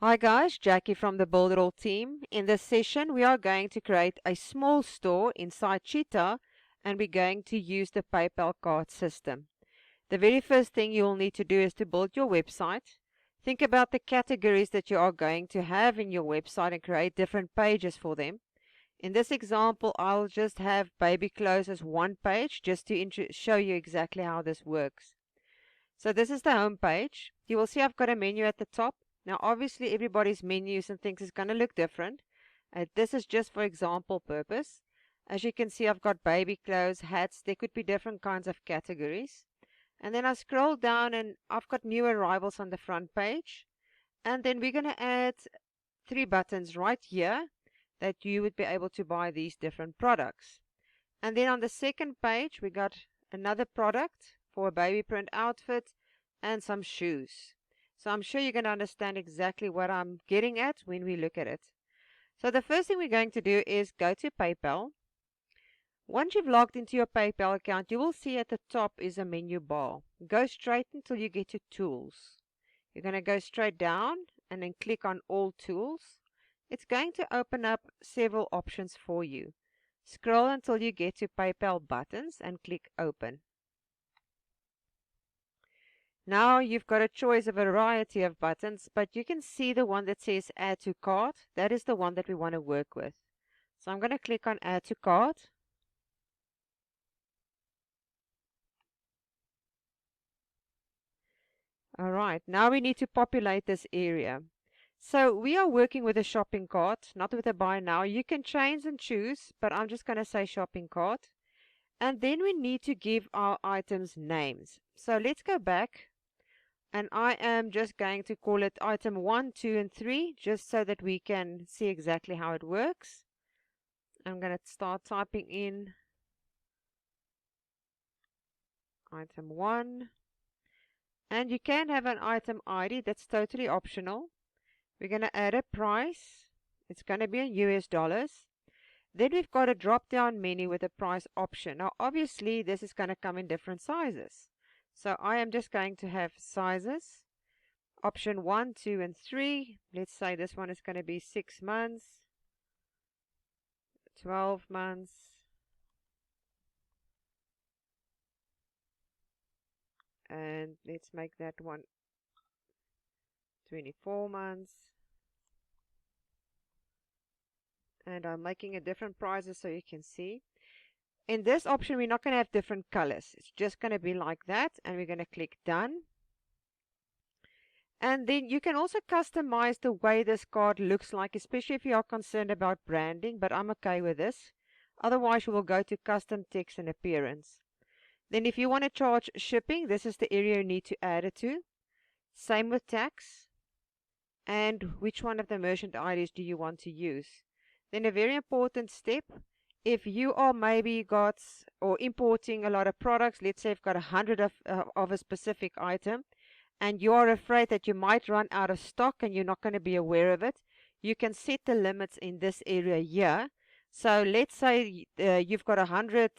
Hi guys, Jackie from the Builderall team. In this session, we are going to create a small store inside Cheetah, and we're going to use the PayPal card system. The very first thing you will need to do is to build your website. Think about the categories that you are going to have in your website and create different pages for them. In this example, I'll just have baby clothes as one page just to show you exactly how this works. So this is the home page. You will see I've got a menu at the top. Now obviously everybody's menus and things is going to look different. This is just for example purpose. As you can see, I've got baby clothes, hats. There could be different kinds of categories. And then I scroll down and I've got new arrivals on the front page. And then we're going to add 3 buttons right here that you would be able to buy these different products. And then on the second page we got another product for a baby print outfit and some shoes. So I'm sure you're going to understand exactly what I'm getting at when we look at it. So the first thing we're going to do is go to PayPal. Once you've logged into your PayPal account, you will see at the top is a menu bar. Go straight until you get to Tools. You're going to go straight down and then click on All Tools. It's going to open up several options for you. Scroll until you get to PayPal buttons and click Open. Now you've got a choice of a variety of buttons, but you can see the one that says Add to Cart. That is the one that we want to work with. So I'm going to click on Add to Cart. Alright, now we need to populate this area. So we are working with a shopping cart, not with a buy now. You can change and choose, but I'm just going to say shopping cart. And then we need to give our items names. So let's go back. And I am just going to call it item 1, 2, and 3, just so that we can see exactly how it works. I'm going to start typing in item 1. And you can have an item ID, that's totally optional. We're going to add a price. It's going to be in US dollars. Then we've got a drop down menu with a price option. Now obviously this is going to come in different sizes. So I am just going to have sizes. Option 1, 2, and 3. Let's say this one is going to be 6 months, 12 months, and let's make that one 24 months. And I'm making a different prices so you can see. In this option, we're not going to have different colors. It's just going to be like that, and we're going to click Done. And then you can also customize the way this card looks like, especially if you are concerned about branding, but I'm okay with this. Otherwise, you will go to Custom Text and Appearance. Then if you want to charge shipping, this is the area you need to add it to. Same with tax. And which one of the merchant IDs do you want to use? Then a very important step, if you are maybe got or importing a lot of products, let's say you've got 100 of a specific item, and you are afraid that you might run out of stock and you're not going to be aware of it, you can set the limits in this area here. So let's say you've got 100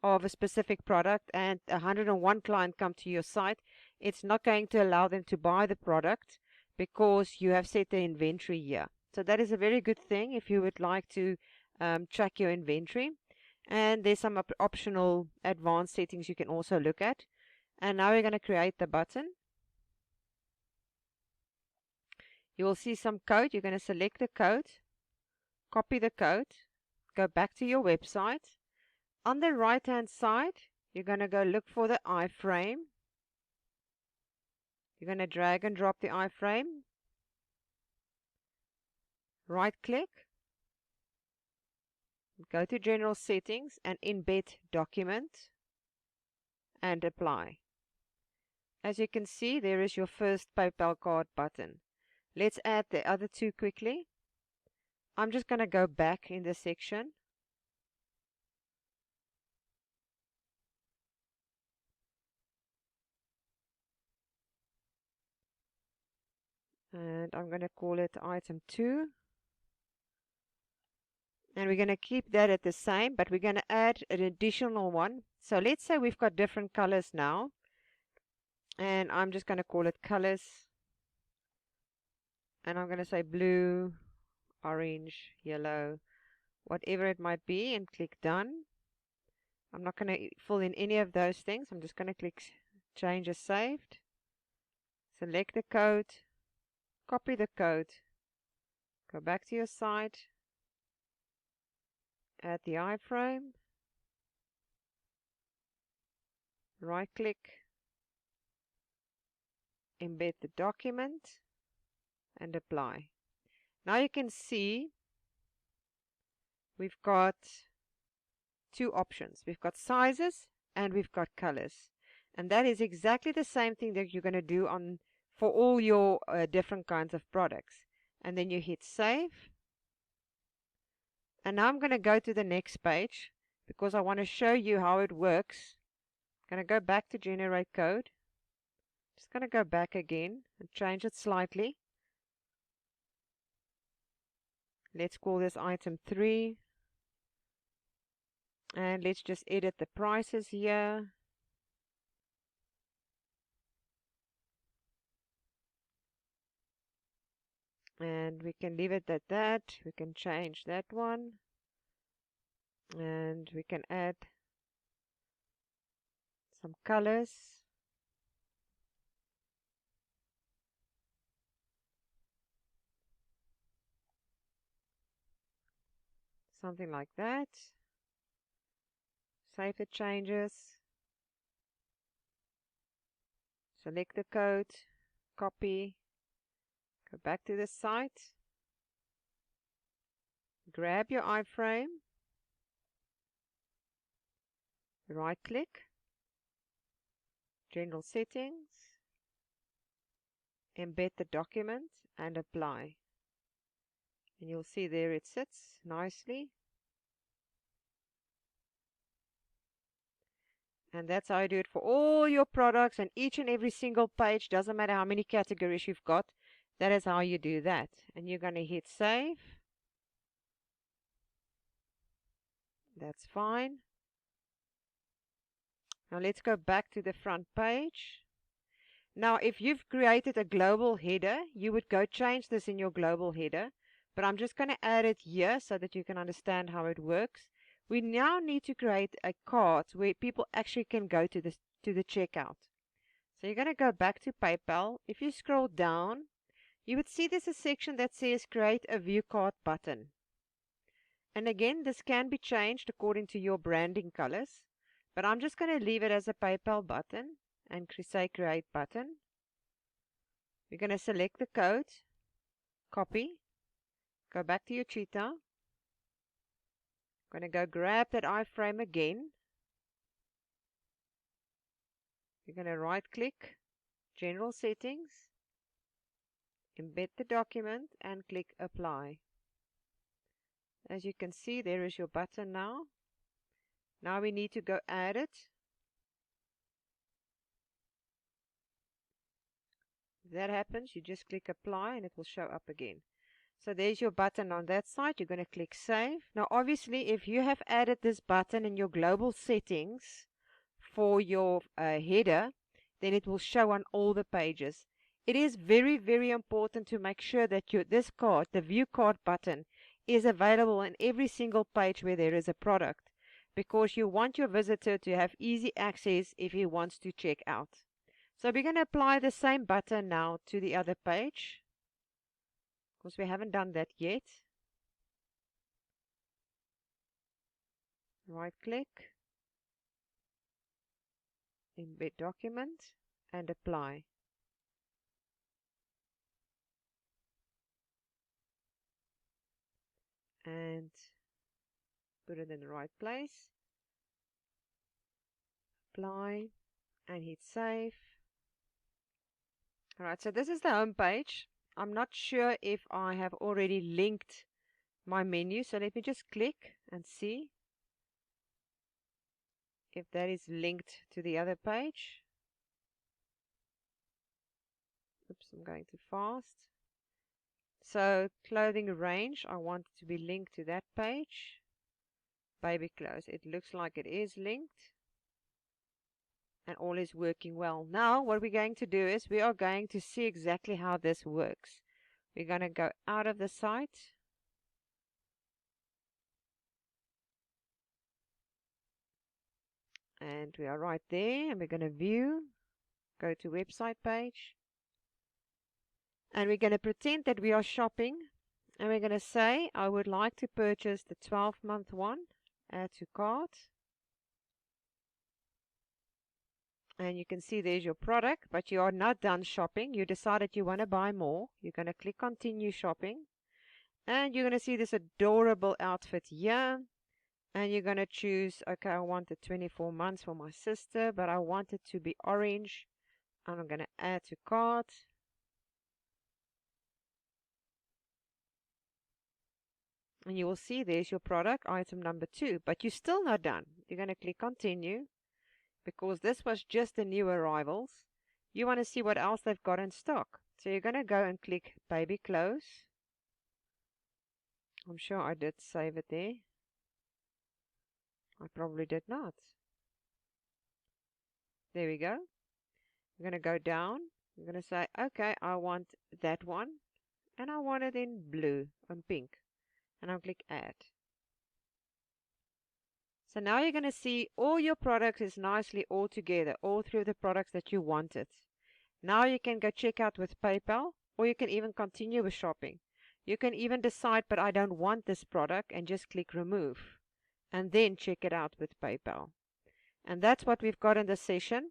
of a specific product and 101 client come to your site. It's not going to allow them to buy the product because you have set the inventory here. So that is a very good thing if you would like to track your inventory. And there's some optional advanced settings you can also look at. And now we're going to create the button. You will see some code. You're going to select the code, copy the code, go back to your website. On the right hand side, you're going to go look for the iframe. You're going to drag and drop the iframe. Right click, go to General Settings and Embed Document and apply. As you can see, there is your first PayPal card button. Let's add the other 2 quickly. I'm just going to go back in this section. And I'm going to call it item 2. And we're going to keep that at the same, but we're going to add an additional one. So let's say we've got different colors now. And I'm just going to call it colors. and I'm going to say blue, orange, yellow, whatever it might be, and click done. I'm not going to fill in any of those things. I'm just going to click change as saved. Select the code, copy the code, go back to your site, add the iframe, right click, embed the document, and apply. Now you can see we've got two options. We've got sizes and we've got colors. And that is exactly the same thing that you're going to do for all your different kinds of products. And then you hit save. And now I'm going to go to the next page because I want to show you how it works. I'm going to go back to generate code. Just going to go back again and change it slightly. Let's call this item 3. And let's just edit the prices here. And we can leave it at that. We can change that one. And we can add some colors. Something like that. Save the changes. Select the code. Copy. Go back to the site. Grab your iframe. Right click. General settings. Embed the document and apply. And you'll see there it sits nicely. And that's how you do it for all your products, and each and every single page, doesn't matter how many categories you've got, that is how you do that. And you're going to hit save. That's fine. Now let's go back to the front page. Now if you've created a global header, you would go change this in your global header, but I'm just going to add it here so that you can understand how it works. We now need to create a cart where people actually can go to the checkout. So you're going to go back to PayPal. If you scroll down, you would see there's a section that says create a view cart button. And again, this can be changed according to your branding colors, but I'm just going to leave it as a PayPal button and say create button. We're going to select the code, copy, go back to your Cheetah. I'm going to go grab that iframe again. You're going to right click, general settings, embed the document and click apply. As you can see, there is your button now. Now we need to go add it. If that happens, you just click apply and it will show up again. So there's your button on that side. You're going to click save. Now obviously if you have added this button in your global settings for your header, then it will show on all the pages. It is very, very important to make sure that this card, the view card button, is available on every single page where there is a product, because you want your visitor to have easy access if he wants to check out. So we're going to apply the same button now to the other page, because we haven't done that yet. Right click, embed document and apply. And put it in the right place. Apply and hit save. Alright, so this is the home page. I'm not sure if I have already linked my menu, so let me just click and see if that is linked to the other page. Oops, I'm going too fast. So clothing range, I want it to be linked to that page. Baby clothes, it looks like it is linked. And all is working well. Now what we're going to do is we are going to see exactly how this works. We're going to go out of the site. And we are right there, and we're going to view, go to website page. And we're going to pretend that we are shopping. And we're going to say, I would like to purchase the 12-month one. Add to cart. And you can see there's your product, but you are not done shopping. You decided you want to buy more. You're going to click continue shopping. And you're going to see this adorable outfit here. And you're going to choose, okay, I want the 24 months for my sister, but I want it to be orange. And I'm going to add to cart. And you will see there's your product, item number 2. But you're still not done. You're going to click continue, because this was just the new arrivals. You want to see what else they've got in stock. So you're going to go and click baby clothes. I'm sure I did save it there. I probably did not. There we go. We're going to go down. We're going to say, okay, I want that one. And I want it in blue and pink. And I'll click add. So now you're going to see all your products is nicely all together, all through the products that you wanted. Now you can go check out with PayPal, or you can even continue with shopping. You can even decide, but I don't want this product, and just click remove. And then check it out with PayPal. And that's what we've got in this session.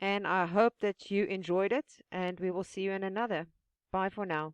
And I hope that you enjoyed it, and we will see you in another. Bye for now.